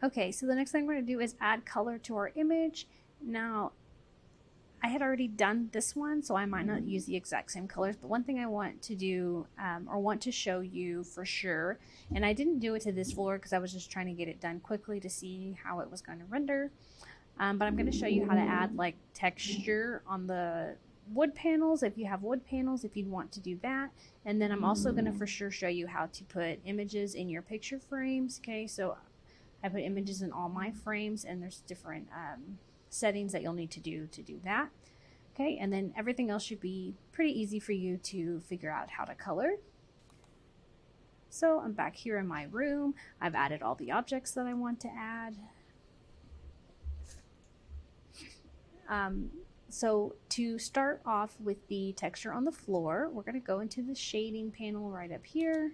Okay, so the next thing we're going to do is add color to our image. Now, I had already done this one, so I might not use the exact same colors, but one thing I want to do, or want to show you for sure, and I didn't do it to this floor because I was just trying to get it done quickly to see how it was going to render, but I'm going to show you how to add like texture on the wood panels if you have wood panels, if you'd want to do that. And then I'm also going to for sure show you how to put images in your picture frames. Okay, so I put images in all my frames, and there's different settings that you'll need to do that. Okay, and then everything else should be pretty easy for you to figure out how to color. So I'm back here in my room. I've added all the objects that I want to add. So to start off with the texture on the floor, we're going to go into the shading panel right up here.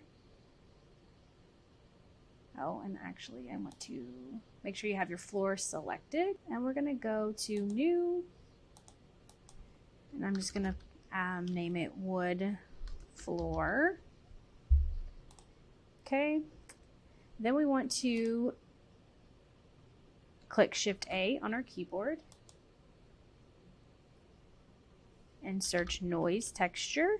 Oh, and actually I want to make sure you have your floor selected, and we're going to go to new, and I'm just going to name it wood floor. Okay, then we want to click Shift A on our keyboard and search noise texture.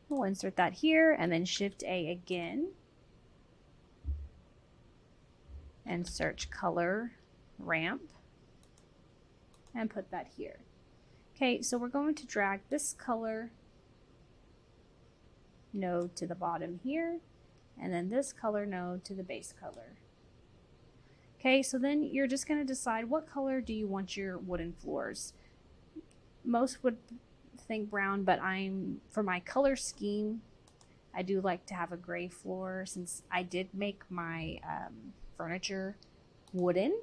We'll insert that here, and then Shift A again and search color ramp and put that here. Okay, so we're going to drag this color node to the bottom here, and then this color node to the base color. Okay, so then you're just going to decide what color do you want your wooden floors. Most would think brown, but for my color scheme, I do like to have a gray floor since I did make my furniture wooden.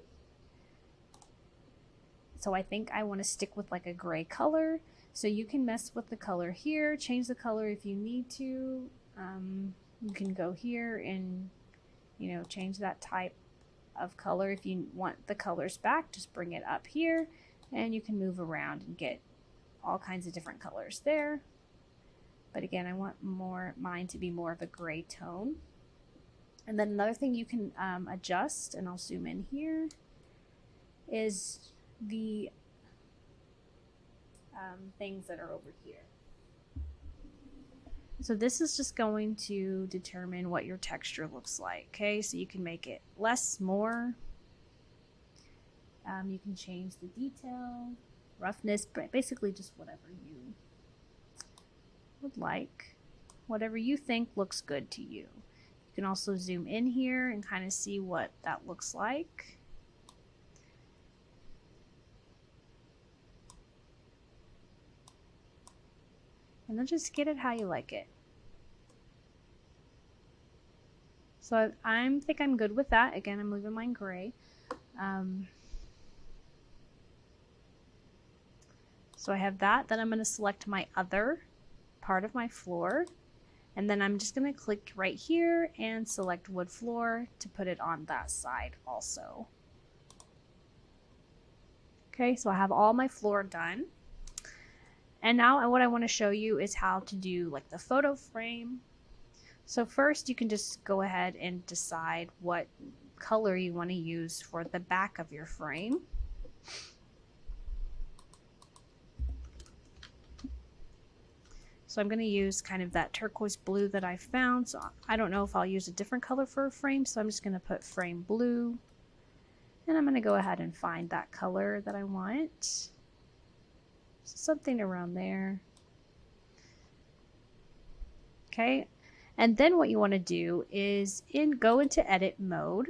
So I think I want to stick with like a gray color. So you can mess with the color here, change the color if you need to. You can go here and, you know, change that type of color. If you want the colors back, just bring it up here, and you can move around and get all kinds of different colors there. But again, I want mine to be more of a gray tone. And then another thing you can adjust, and I'll zoom in here, is the things that are over here. So this is just going to determine what your texture looks like. Okay, so you can make it less, more. You can change the detail, roughness, but basically just whatever you would like, whatever you think looks good to you. You can also zoom in here and kind of see what that looks like. And then just get it how you like it. So I think I'm good with that. Again, I'm leaving mine gray. So I have that. Then I'm going to select my other part of my floor. And then I'm just going to click right here and select wood floor to put it on that side also. Okay, so I have all my floor done. And now what I want to show you is how to do like the photo frame. So first you can just go ahead and decide what color you want to use for the back of your frame. So I'm going to use kind of that turquoise blue that I found. So I don't know if I'll use a different color for a frame, so I'm just going to put frame blue. And I'm going to go ahead and find that color that I want. Something around there. Okay, and then what you want to do is go into edit mode,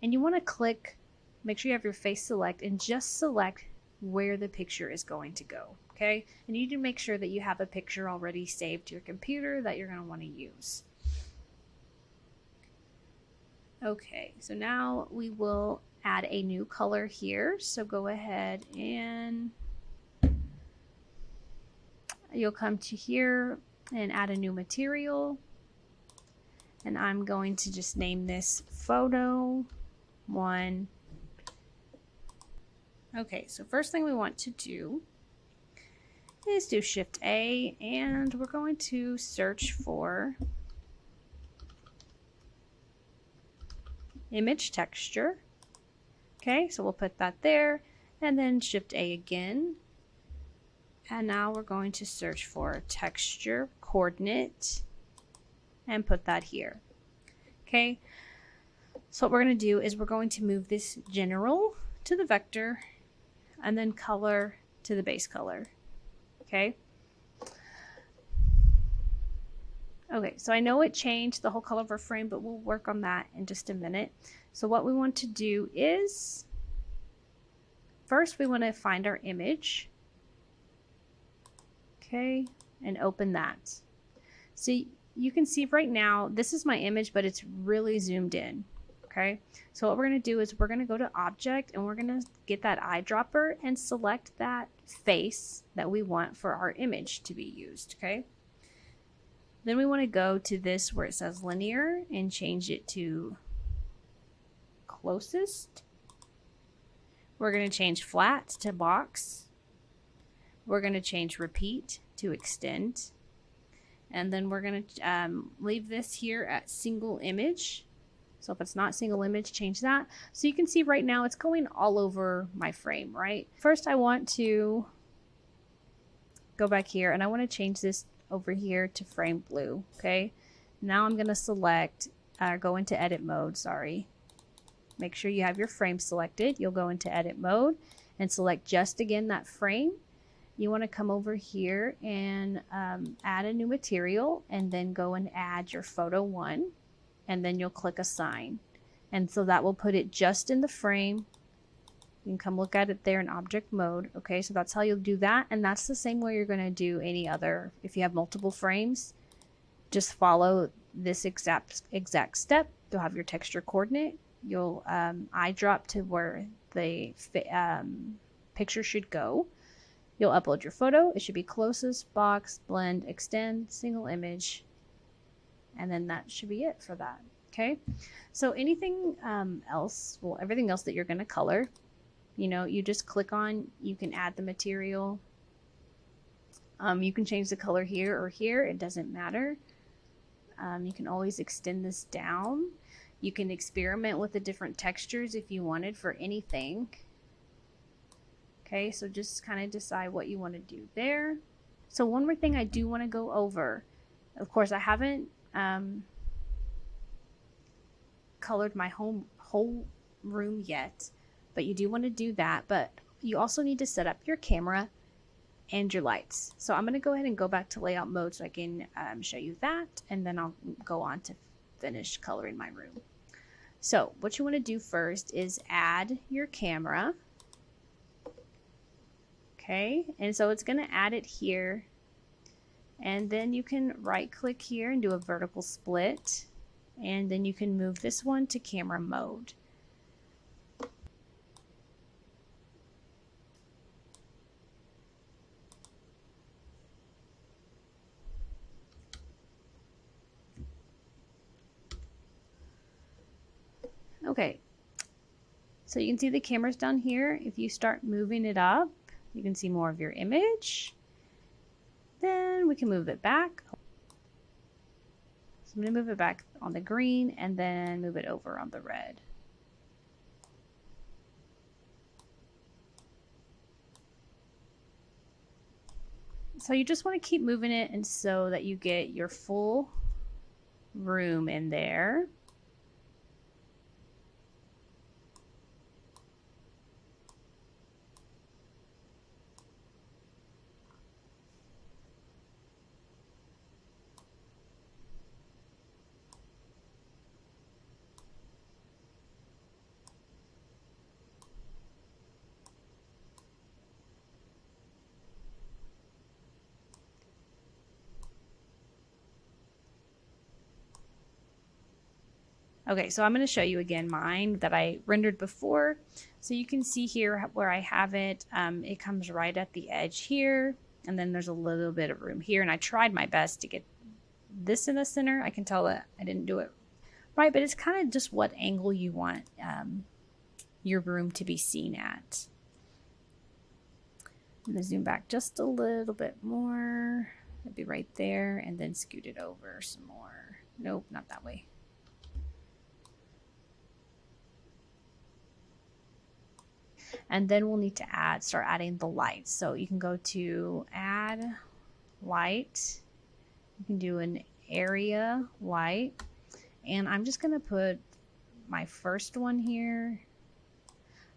and you want to click, make sure you have your face select, and just select where the picture is going to go. Okay, and you need to make sure that you have a picture already saved to your computer that you're going to want to use. Okay, so now we will add a new color here. So go ahead and you'll come to here and add a new material. And I'm going to just name this photo 1. Okay, so first thing we want to do is do Shift A, and we're going to search for image texture. Okay, so we'll put that there, and then Shift A again. And now we're going to search for texture coordinate and put that here. Okay, so what we're going to do is we're going to move this general to the vector and then color to the base color. Okay. Okay, so I know it changed the whole color of our frame, but we'll work on that in just a minute. So what we want to do is, first we want to find our image. Okay, and open that. So you can see right now, this is my image, but it's really zoomed in. Okay, so what we're going to do is we're going to go to Object, and we're going to get that eyedropper and select that face that we want for our image to be used. Okay. Then we want to go to this where it says linear and change it to closest. We're going to change flat to box. We're going to change repeat to extend. And then we're going to leave this here at single image. So if it's not single image, change that. So you can see right now it's going all over my frame, right? First I want to go back here and I want to change this over here to frame blue. Okay, now I'm going to select go into edit mode. Sorry, make sure you have your frame selected. You'll go into edit mode and select just again that frame. You want to come over here and add a new material and then go and add your photo 1, and then you'll click assign, and so that will put it just in the frame. You can come look at it there in object mode. Okay, so that's how you'll do that. And that's the same way you're going to do any other. If you have multiple frames, just follow this exact step. You'll have your texture coordinate. You'll eyedrop to where the picture should go. You'll upload your photo. It should be closest, box, blend, extend, single image. And then that should be it for that. Okay, so anything else, well, everything else that you're going to color, you know, you just click on, you can add the material. You can change the color here or here, it doesn't matter. You can always extend this down. You can experiment with the different textures if you wanted for anything. Okay, so just kind of decide what you want to do there. So one more thing I do want to go over. Of course, I haven't colored my whole room yet, but you do want to do that. But you also need to set up your camera and your lights. So I'm going to go ahead and go back to layout mode so I can show you that, and then I'll go on to finish coloring my room. So what you want to do first is add your camera. Okay, and so it's going to add it here, and then you can right click here and do a vertical split, and then you can move this one to camera mode. Okay, so you can see the camera's down here. If you start moving it up, you can see more of your image. Then we can move it back. So I'm going to move it back on the green and then move it over on the red. So you just want to keep moving it, and so that you get your full room in there. Okay, so I'm going to show you again mine that I rendered before. So you can see here where I have it, it comes right at the edge here, and then there's a little bit of room here, and I tried my best to get this in the center. I can tell that I didn't do it right, but it's kind of just what angle you want your room to be seen at. I'm going to zoom back just a little bit more. It'd be right there, and then scoot it over some more. Nope, not that way. And then we'll need to start adding the lights. So you can go to add light. You can do an area light. And I'm just going to put my first one here.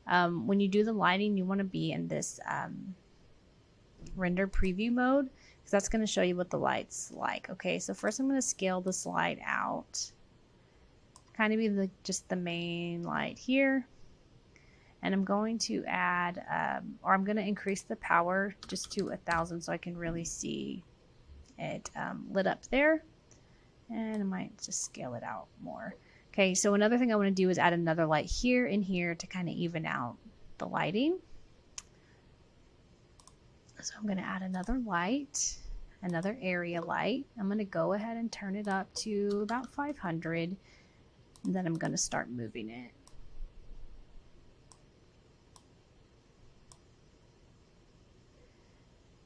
When you do the lighting, you want to be in this render preview mode, because that's going to show you what the light's like. Okay, so first I'm going to scale this light out. Kind of be just the main light here. And I'm going to add, or I'm going to increase the power just to 1000 so I can really see it lit up there. And I might just scale it out more. Okay, so another thing I want to do is add another light here and here to kind of even out the lighting. So I'm going to add another light, another area light. I'm going to go ahead and turn it up to about 500. And then I'm going to start moving it.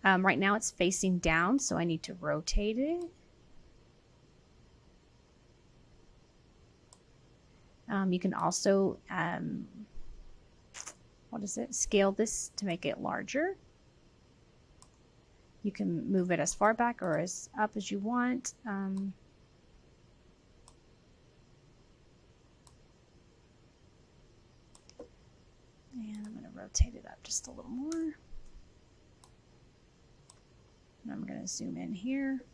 Right now it's facing down, so I need to rotate it. You can also, scale this to make it larger. You can move it as far back or as up as you want. And I'm going to rotate it up just a little more. And I'm going to zoom in here.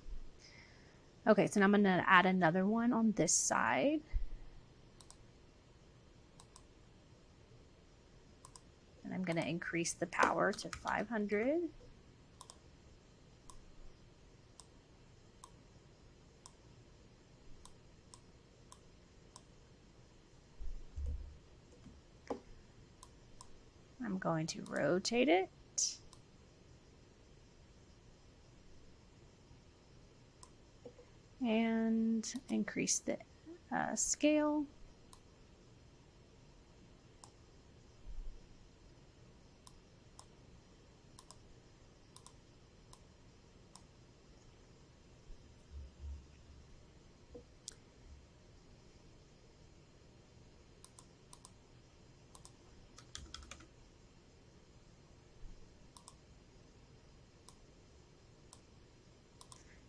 Okay, so now I'm going to add another one on this side. And I'm going to increase the power to 500. I'm going to rotate it. And increase the scale.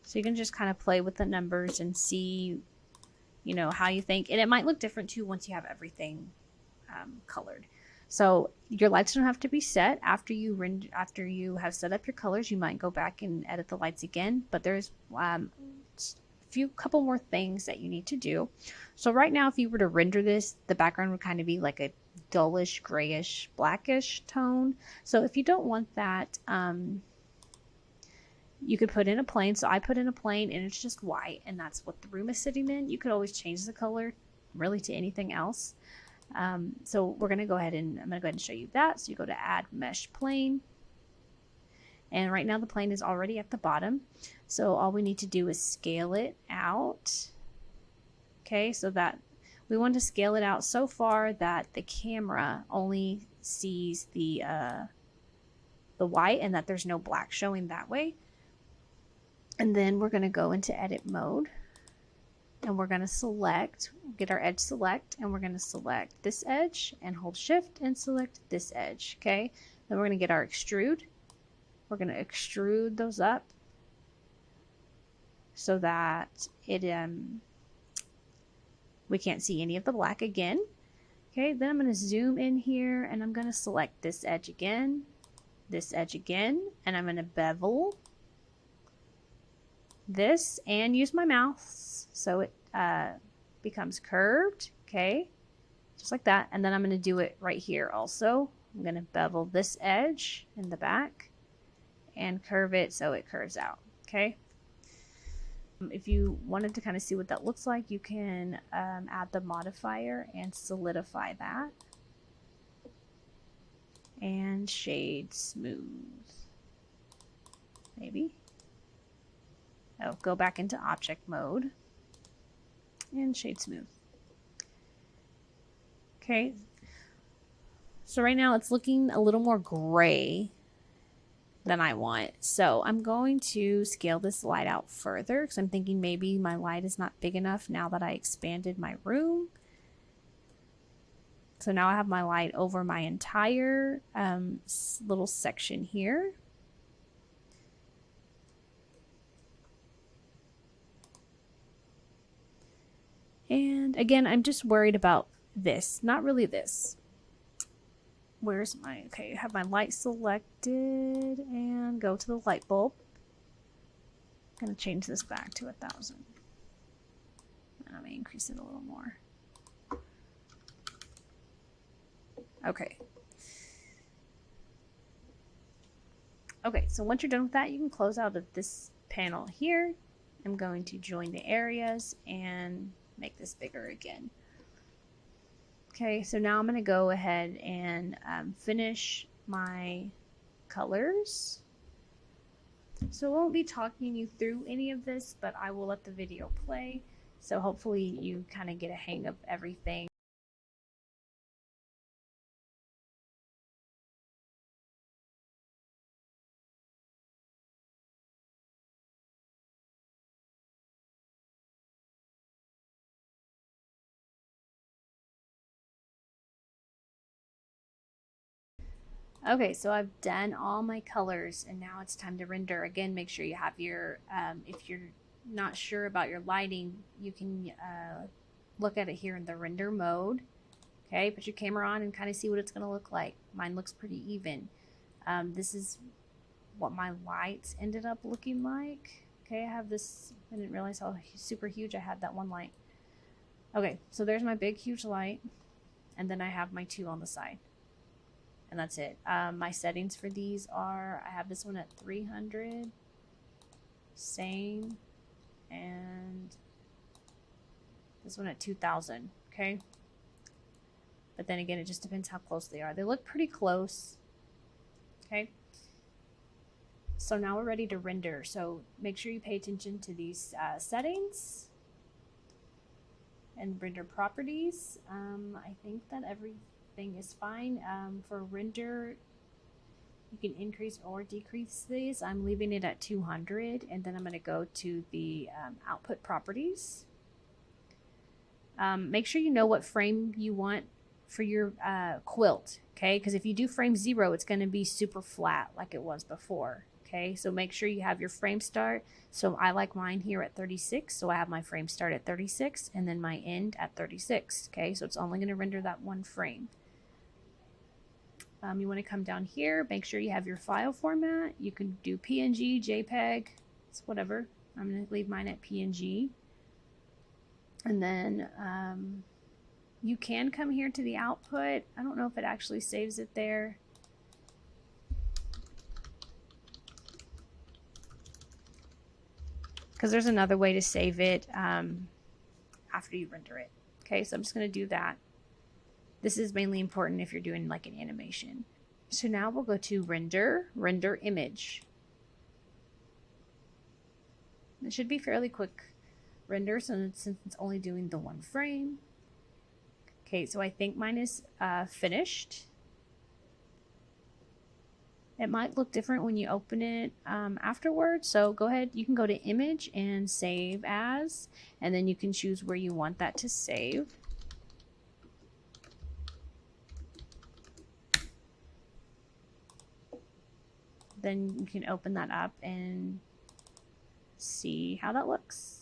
So you can just kind of play with the numbers and see, you know, how you think. And it might look different too once you have everything colored. So your lights don't have to be set. After you have set up your colors, you might go back and edit the lights again. But there's couple more things that you need to do. So right now, if you were to render this, the background would kind of be like a dullish, grayish, blackish tone. So if you don't want that, you could put in a plane. So I put in a plane and it's just white, and that's what the room is sitting in. You could always change the color really to anything else. So we're going to go ahead and I'm going to go ahead and show you that. So you go to add mesh plane. And right now the plane is already at the bottom. So all we need to do is scale it out. Okay, so that we want to scale it out so far that the camera only sees the white and that there's no black showing that way. And then we're going to go into edit mode and we're going to get our edge select, and we're going to select this edge and hold shift and select this edge. Okay. Then we're going to get our extrude. We're going to extrude those up so that we can't see any of the black again. Okay. Then I'm going to zoom in here and I'm going to select this edge again, and I'm going to bevel this and use my mouse so it becomes curved. Okay, just like that. And then I'm going to do it right here also. I'm going to bevel this edge in the back and curve it so it curves out. Okay, if you wanted to kind of see what that looks like, you can add the modifier and solidify that and shade smooth, maybe. Oh, go back into object mode and shade smooth. Okay, so right now it's looking a little more gray than I want. So I'm going to scale this light out further because I'm thinking maybe my light is not big enough now that I expanded my room. So now I have my light over my entire little section here. And again, I'm just worried about this, not really this. Where's my, okay, have my light selected and go to the light bulb. I'm gonna change this back to 1,000. And I may increase it a little more. Okay. Okay, so once you're done with that, you can close out of this panel here. I'm going to join the areas and make this bigger again. Okay, so now I'm going to go ahead and finish my colors. So I won't be talking you through any of this, but I will let the video play. So hopefully you kind of get a hang of everything. Okay, so I've done all my colors and now it's time to render. Again, make sure you have your, if you're not sure about your lighting, you can look at it here in the render mode. Okay, put your camera on and kind of see what it's going to look like. Mine looks pretty even. This is what my lights ended up looking like. Okay, I have this, I didn't realize how super huge I had that one light. Okay, so there's my big huge light, and then I have my two on the side. And that's it. My settings for these are, I have this one at 300, same, and this one at 2000, okay? But then again, it just depends how close they are. They look pretty close, okay? So now we're ready to render. So make sure you pay attention to these settings and render properties. I think that everything is fine. For render, you can increase or decrease these. I'm leaving it at 200, and then I'm going to go to the output properties. Make sure you know what frame you want for your quilt, okay? Because if you do frame 0, it's going to be super flat like it was before, okay? So make sure you have your frame start. So I like mine here at 36, so I have my frame start at 36 and then my end at 36, okay? So it's only going to render that one frame. You want to come down here, make sure you have your file format. You can do PNG, JPEG, it's whatever. I'm going to leave mine at PNG. And then you can come here to the output. I don't know if it actually saves it there. Because there's another way to save it after you render it. Okay, so I'm just going to do that. This is mainly important if you're doing like an animation. So now we'll go to render image. It should be fairly quick render since it's only doing the one frame. Okay, so I think mine is finished. It might look different when you open it afterwards. So go ahead, you can go to image and save as, and then you can choose where you want that to save. Then you can open that up and see how that looks.